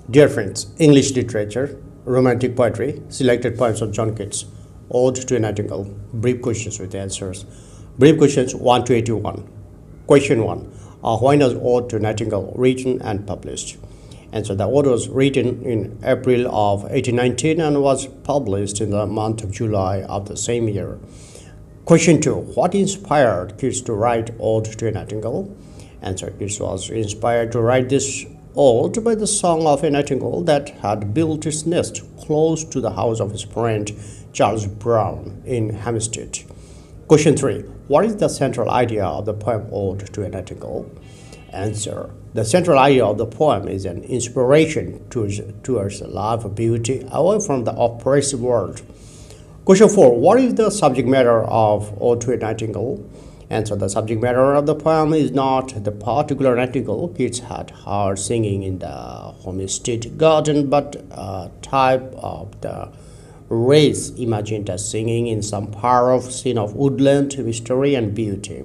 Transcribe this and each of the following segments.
Dear friends, English literature, romantic poetry, selected poems of John Keats, Ode to a Nightingale, brief questions with answers. Brief questions 1 to 81. Question 1. When was Ode to a Nightingale written and published? Answer. The ode was written in April of 1819 and was published in the month of July of the same year. Question 2. What inspired Keats to write Ode to a Nightingale? Answer. Keats was inspired to write this ode by the song of a nightingale that had built its nest close to the house of his friend Charles Brown in Hampstead. Question 3. What is the central idea of the poem Ode to a Nightingale? Answer. The central idea of the poem is an inspiration towards a life of beauty away from the oppressive world. Question 4. What is the subject matter of Ode to a Nightingale? Answer. The subject matter of the poem is not the particular nightingale Keats had heard singing in the homestead garden, but a type of the race imagined as singing in some far-off scene of woodland, mystery, and beauty.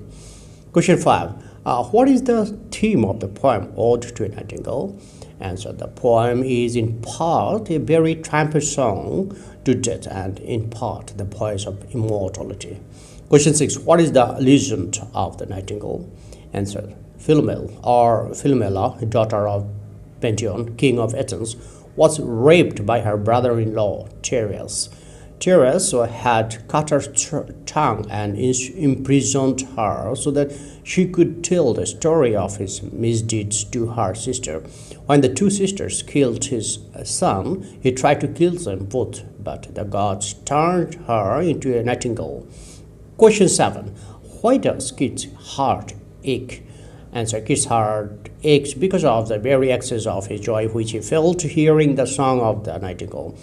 Question 5. What is the theme of the poem Ode to a Nightingale? Answer. The poem is in part a very triumphant song to death and in part the voice of immortality. Question 6. What is the legend of the nightingale? Answer. Philomela, daughter of Pentheus, king of Athens, was raped by her brother-in-law, Tereus. Tereus had cut her tongue and imprisoned her so that she could tell the story of his misdeeds to her sister. When the two sisters killed his son, he tried to kill them both, but the gods turned her into a nightingale. Question 7. Why does Keats' heart ache? Answer. Keats' heart aches because of the very excess of his joy which he felt hearing the song of the nightingale.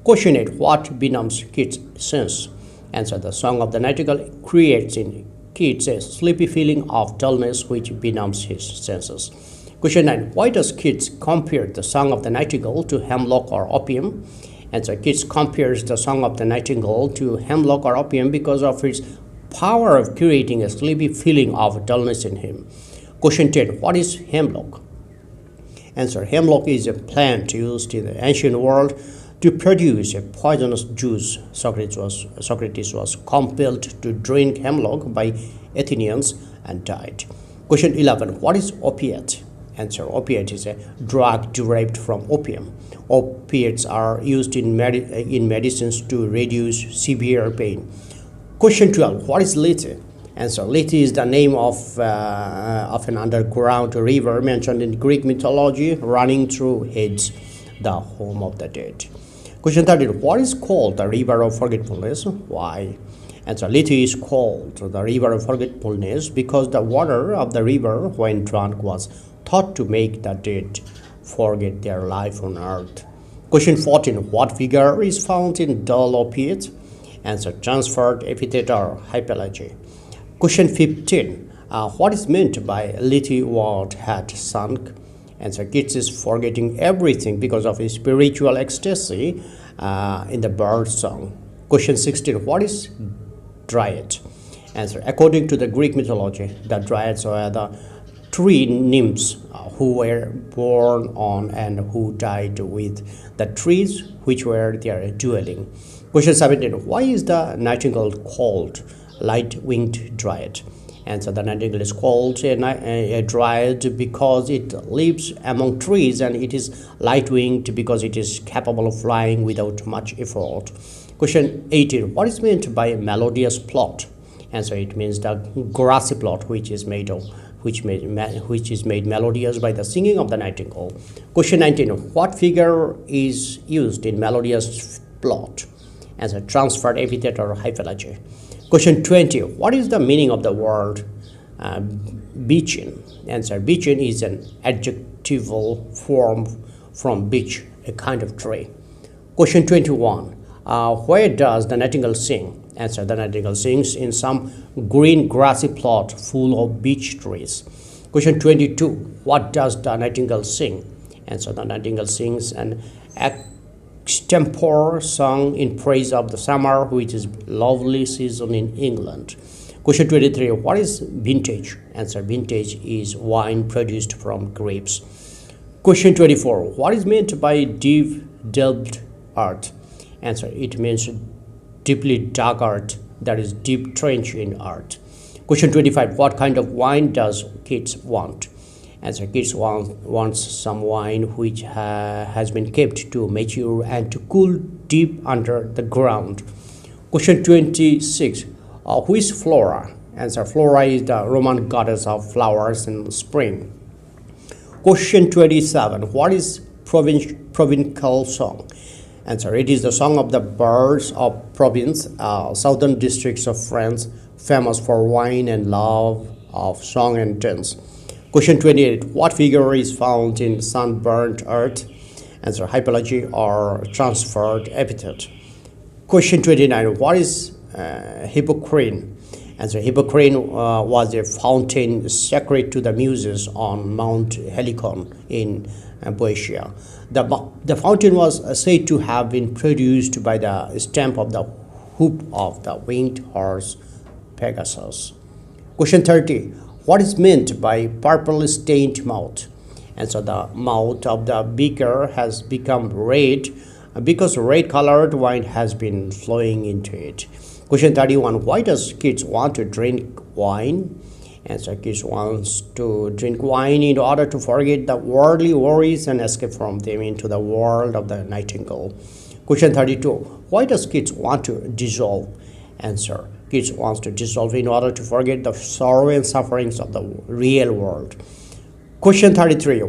Question 8. What benumbs Keats' sense? Answer. The song of the nightingale creates in Keats a sleepy feeling of dullness which benumbs his senses. Question 9. Why does Keats compare the song of the nightingale to hemlock or opium? Answer. Keats compares the song of the nightingale to hemlock or opium because of its power of creating a sleepy feeling of dullness in him. Question 10. What is hemlock? Answer. Hemlock is a plant used in the ancient world to produce a poisonous juice. Socrates was compelled to drink hemlock by Athenians and died. Question 11. What is opiate? Answer. Opiate is a drug derived from opium. Opiates are used in medicines to reduce severe pain. Question 12. What is Lethe? Answer. Lethe is the name of an underground river mentioned in Greek mythology running through Hades, the home of the dead. Question 13. What is called the river of forgetfulness? Why? Answer. Lethe is called the river of forgetfulness because the water of the river, when drunk, was thought to make the dead forget their life on earth. Question 14. What figure is found in dull opiate? Answer. Transferred epithet or hypology. Question 15. What is meant by Lethe world had sunk? Answer. Keats is forgetting everything because of his spiritual ecstasy in the bird song. Question 16. What is dryad? Answer. According to the Greek mythology, the dryads were the tree nymphs who were born on and who died with the trees which were their dwelling. Question 17. Why is the nightingale called light-winged dryad? Answer. The nightingale is called a dryad because it lives among trees, and it is light-winged because it is capable of flying without much effort. Question 18. What is meant by a melodious plot? Answer. It means the grassy plot which is made melodious by the singing of the nightingale. Question 19. What figure is used in melodious plot? Answer. Transferred epithet or hypology. Question 20. What is the meaning of the word beechen? Answer. Beechen is an adjectival form from beech, a kind of tree. Question 21. Where does the nightingale sing? Answer. The nightingale sings in some green grassy plot full of beech trees. Question 22. What does the nightingale sing? Answer. The nightingale sings an extempore song in praise of the summer, which is lovely season in England. Question 23. What is vintage? Answer. Vintage is wine produced from grapes. Question 24. What is meant by deep delved earth? Answer. It means deeply dug earth, that is deep trench in earth. Question 25. What kind of wine does kids want? Answer. Kids wants some wine which has been kept to mature and to cool deep under the ground. Question 26. Who is Flora? Answer. Flora is the Roman goddess of flowers in spring. Question 27. What is provincial song? Answer. It is the song of the birds of province, southern districts of France, famous for wine and love of song and dance. Question 28. What figure is found in sunburnt earth? Answer. Hypology or transferred epithet. Question 29. What is Hippocrene? Answer. Hippocrene was a fountain sacred to the muses on Mount Helicon in Boeotia. The fountain was said to have been produced by the stamp of the hoof of the winged horse Pegasus. Question 30. What is meant by purple stained mouth? Answer. The mouth of the beaker has become red because red colored wine has been flowing into it. Question 31. Why does kids want to drink wine? Answer. Kids wants to drink wine in order to forget the worldly worries and escape from them into the world of the nightingale. Question 32. Why does kids want to dissolve? Answer. Kids wants to dissolve in order to forget the sorrow and sufferings of the real world. Question 33.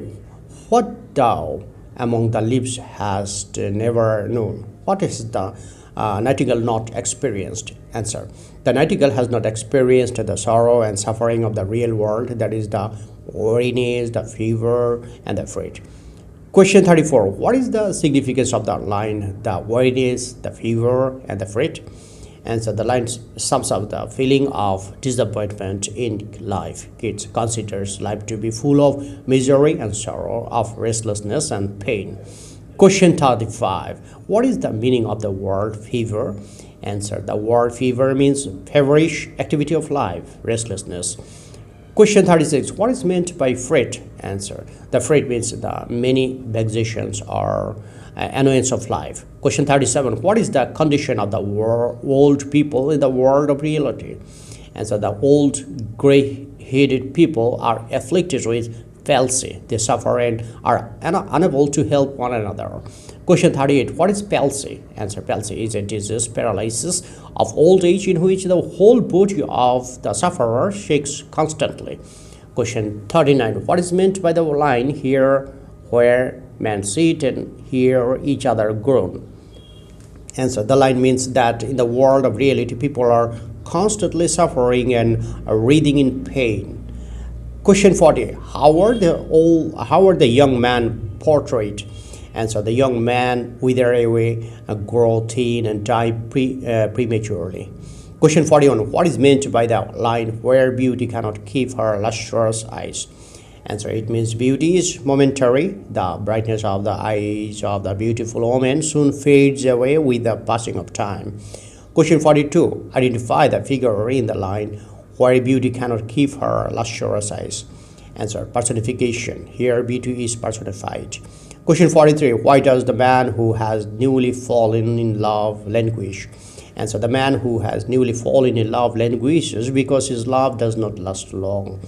What thou among the leaves hast never known? What is the nightingale not experienced? Answer. The nightingale has not experienced the sorrow and suffering of the real world, that is the weariness, the fever, and the fret. Question 34. What is the significance of the line, the weariness, the fever, and the fret? Answer. The line sums up the feeling of disappointment in life. Kids considers life to be full of misery and sorrow, of restlessness and pain. Question 35. What is the meaning of the word fever? Answer. The word fever means feverish activity of life, restlessness. Question 36. What is meant by fret? Answer. The fret means the many vexations or annoyance of life. Question 37. What is the condition of the old people in the world of reality? Answer. The old gray-headed people are afflicted with palsy. They suffer and are unable to help one another. Question 38. What is palsy? Answer. Palsy is a disease, paralysis of old age in which the whole body of the sufferer shakes constantly. Question 39. What is meant by the line here where men sit and hear each other groan? Answer. The line means that in the world of reality, people are constantly suffering and writhing in pain. Question 40. How are the young man portrayed? Answer. The young man wither away, grow thin, and die prematurely. Question 41. What is meant by the line where beauty cannot keep her lustrous eyes? Answer. It means beauty is momentary. The brightness of the eyes of the beautiful woman soon fades away with the passing of time. Question 42. Identify the figure in the line where beauty cannot keep her lustrous eyes. Answer. Personification. Here beauty is personified. Question 43. Why does the man who has newly fallen in love languish? Answer. The man who has newly fallen in love languishes because his love does not last long.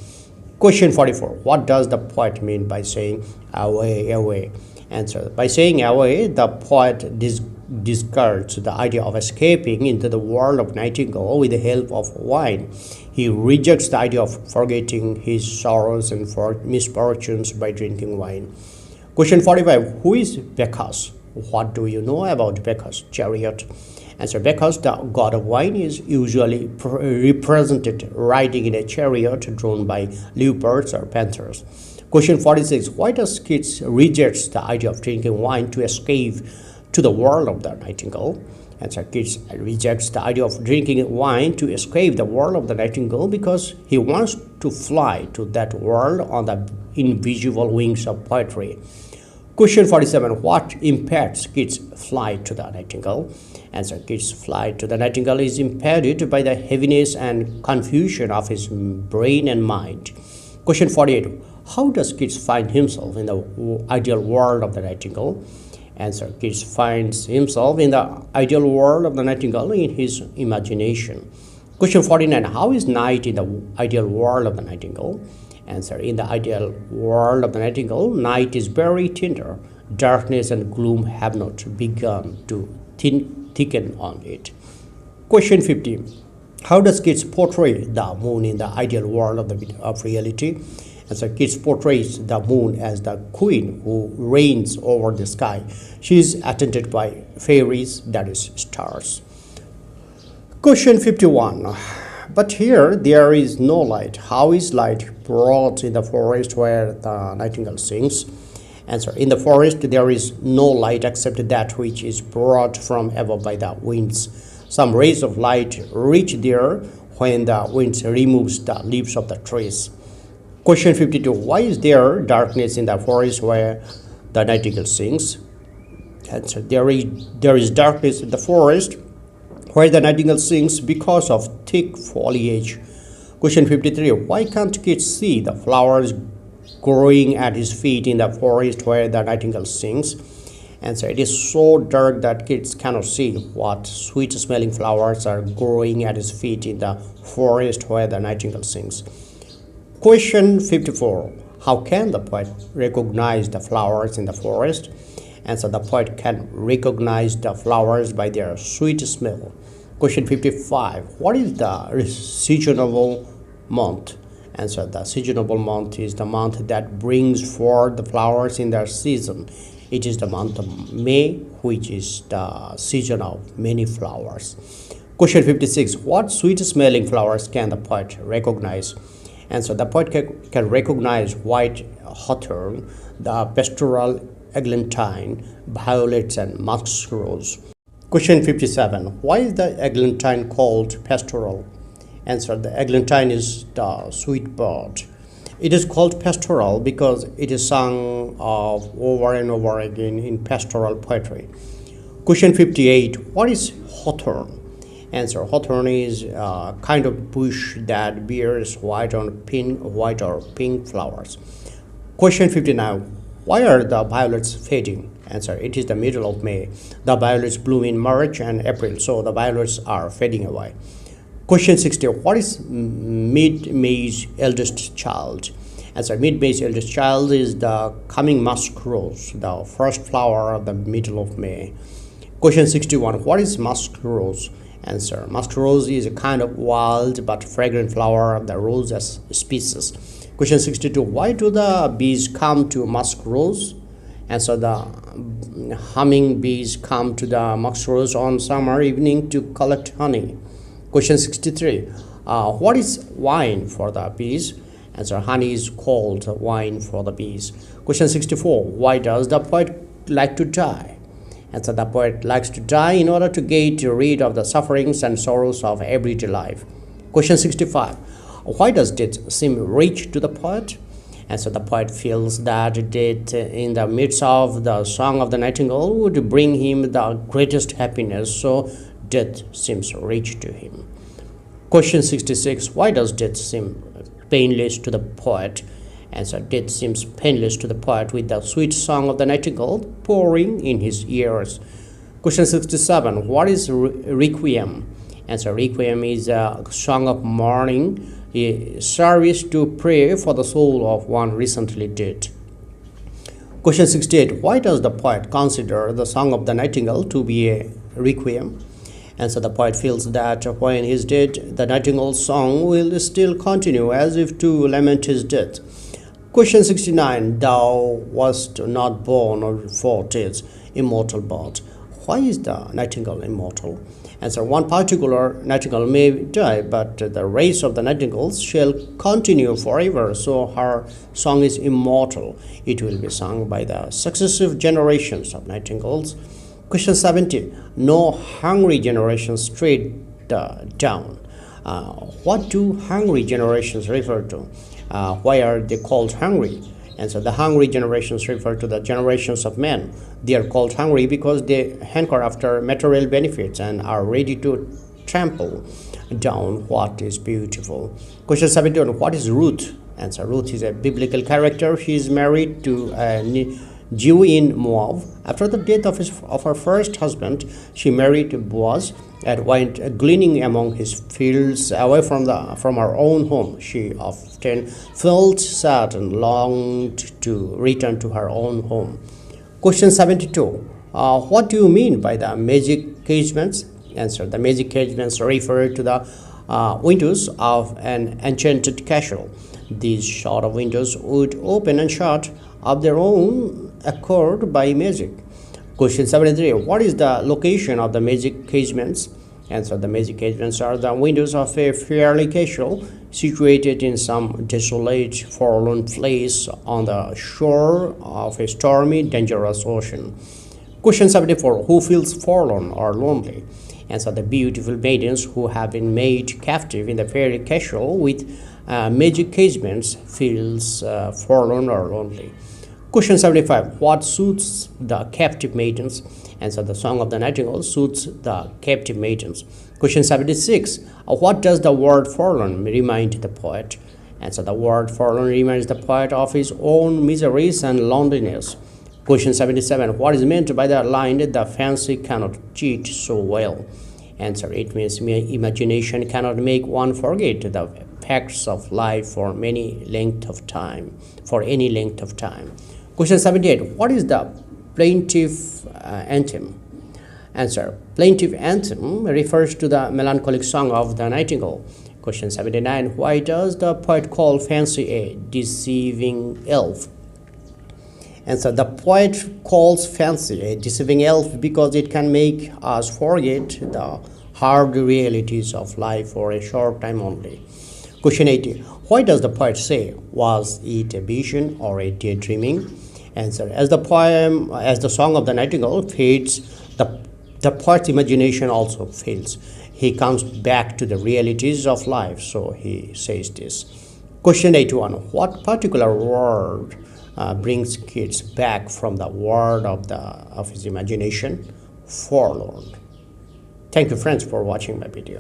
Question 44. What does the poet mean by saying away, away? Answer. By saying away, the poet discards the idea of escaping into the world of nightingale with the help of wine. He rejects the idea of forgetting his sorrows and misfortunes by drinking wine. Question 45. Who is Bacchus? What do you know about Bacchus? Chariot. Answer. Bacchus, the god of wine, is usually represented riding in a chariot drawn by leopards or panthers. Question 46. Why does kids reject the idea of drinking wine to escape to the world of the nightingale? Answer. Kids rejects the idea of drinking wine to escape the world of the nightingale because he wants to fly to that world on the invisible wings of poetry. Question 47. What impairs kids' flight to the nightingale? Answer. Kids' flight to the nightingale is impeded by the heaviness and confusion of his brain and mind. Question 48. How does Keats find himself in the ideal world of the nightingale? Answer. Keats finds himself in the ideal world of the nightingale in his imagination. Question 49. How is night in the ideal world of the nightingale? Answer. In the ideal world of the nightingale, night is very tender. Darkness and gloom have not begun to thicken on it. Question 50. How does Keats portray the moon in the ideal world of reality? Answer. Keats portrays the moon as the queen who reigns over the sky. She is attended by fairies, that is, stars. Question 51. But here there is no light. How is light brought in the forest where the nightingale sings? Answer. In the forest there is no light except that which is brought from above by the winds. Some rays of light reach there when the wind removes the leaves of the trees. Question 52. Why is there darkness in the forest where the nightingale sings? Answer. There is darkness in the forest where the nightingale sings because of thick foliage. Question 53. Why can't Keats see the flowers growing at his feet in the forest where the nightingale sings? Answer. It is so dark that Keats cannot see what sweet-smelling flowers are growing at his feet in the forest where the nightingale sings. Question 54. How can the poet recognize the flowers in the forest? Answer. The poet can recognize the flowers by their sweet smell. Question 55. What is the seasonable month? Answer. The seasonable month is the month that brings forth the flowers in their season. It is the month of May, which is the season of many flowers. Question 56. What sweet-smelling flowers can the poet recognize? Answer. The poet can recognize white hawthorn, the pastoral eglantine, violets, and musk rose. Question 57. Why is the eglantine called pastoral? Answer. The eglantine is the sweet bird. It is called pastoral because it is sung of over and over again in pastoral poetry. Question 58. What is hawthorn? Answer. Hawthorn is a kind of bush that bears white or pink flowers. Question 59. Why are the violets fading? Answer. It is the middle of May. The violets bloom in March and April, so the violets are fading away. Question 60. What is mid-May's eldest child? Answer. Mid-May's eldest child is the coming musk rose, the first flower of the middle of May. Question 61. What is musk rose? Answer. Musk rose is a kind of wild but fragrant flower of the rose species. Question 62. Why do the bees come to musk rose? Answer. The humming bees come to the musk rose on summer evening to collect honey. Question 63. What is wine for the bees? Answer. Honey is called wine for the bees. Question 64. Why does the poet like to die? Answer. The poet likes to die in order to get rid of the sufferings and sorrows of everyday life. Question 65. Why does death seem rich to the poet? Answer. The poet feels that death in the midst of the song of the nightingale would bring him the greatest happiness, so death seems rich to him. Question 66. Why does death seem painless to the poet? Answer. Death seems painless to the poet with the sweet song of the nightingale pouring in his ears. Question 67. What is requiem? Answer. Requiem is a song of mourning, a service to pray for the soul of one recently dead. Question 68. Why does the poet consider the song of the nightingale to be a requiem? Answer. The poet feels that when he is dead, the nightingale's song will still continue as if to lament his death. Question 69. Thou wast not born for 'tis immortal bird. Why is the nightingale immortal? Answer. One particular nightingale may die, but the race of the nightingales shall continue forever, so her song is immortal. It will be sung by the successive generations of nightingales. Question 70. No hungry generation strayed down. What do hungry generations refer to? Why are they called hungry? Answer. The hungry generations refer to the generations of men. They are called hungry because they hanker after material benefits and are ready to trample down what is beautiful. Question 71. What is ruth? Answer. Ruth is a biblical character. She is married to a Jew in Moab. After the death of her first husband, she married Boaz and went gleaning among his fields away from her own home. She often felt sad and longed to return to her own home. Question 72. What do you mean by the magic casements? Answer. The magic casements refer to the windows of an enchanted castle. These sort of windows would open and shut of their own accord by magic. Question 73. What is the location of the magic casements? Answer. The magic casements are the windows of a fairy castle situated in some desolate, forlorn place on the shore of a stormy, dangerous ocean. Question 74. Who feels forlorn or lonely? Answer. The beautiful maidens who have been made captive in the fairy castle with magic casements feels forlorn or lonely. Question 75. What suits the captive maidens? Answer. The song of the nightingale suits the captive maidens. Question 76. What does the word forlorn remind the poet? Answer. The word forlorn reminds the poet of his own miseries and loneliness. Question 77. What is meant by the line, the fancy cannot cheat so well? Answer. It means imagination cannot make one forget the facts of life for any length of time. Question 78. What is the plaintive anthem? Answer. Plaintive anthem refers to the melancholic song of the nightingale. Question 79. Why does the poet call fancy a deceiving elf? Answer. The poet calls fancy a deceiving elf because it can make us forget the hard realities of life for a short time only. Question 80. Why does the poet say, was it a vision or a daydreaming? Answer. As the song of the nightingale fades, the poet's imagination also fades. He comes back to the realities of life, so he says this. Question 81. What particular word brings kids back from the world of his imagination? Forlorn. Thank you, friends, for watching my video.